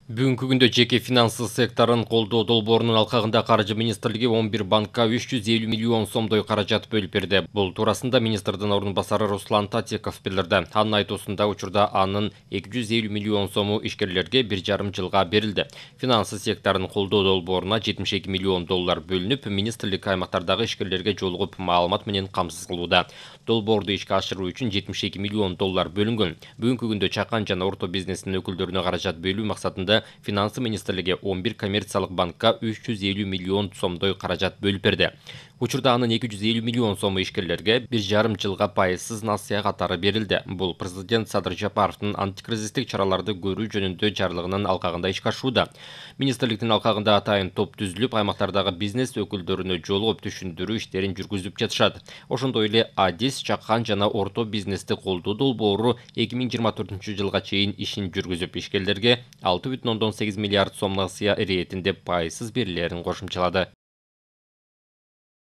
Бүгүнкү күндө жеке финансы секторун колдоо долбоорунун алкагында Каржы министрлиги 11 банкка 350 миллион сомдой каражат бөлүп берди. Бул туурасында министрдин орун басары Руслан Татеков билдирди. Анын айтуусунда учурда анын 250 миллион сому ишкерлерге 1,5 жылга берилди. Финансы секторун колдоо долбооруна 72 миллион доллар бөлүнүп, министрлик аймактардагы ишкерлерге жолугуп маалымат менен камсыз кылууда. Долбоорду ишке ашыруу үчүн 72 миллион доллар бөлүнгөн. Бүгүнкү күндө чакан жана орто бизнестин өкүлдөрүнө каражат бөлүү максатында Финансы министрлиги 11 коммерциялык банкка 350 миллион сомдой каражат бөлүп берди. Учурда анын 250 миллион сому ишкерлерге 1,5 жылга пайызсыз насыя катары берилди. Бул президент Садыр Жапаровдун антикризистик чараларды көрүү жөнүндө жарлыгынын алкагында ишке ашууда. Министрликтин алкагында атайын топ түзүлүп, аймактардагы бизнес өкүлдөрүнө жолугуп түшүндүрүү иштерин жүргүзүп жатышат. Ошондой эле АДИС чакан жана орто бизнести колдоо долбоору 2024 жылга чейин ишин жүргүзүп, ишкерлерге 6,8 миллиард сом насыя иретинде пайызсыз берилерин кошумчалады.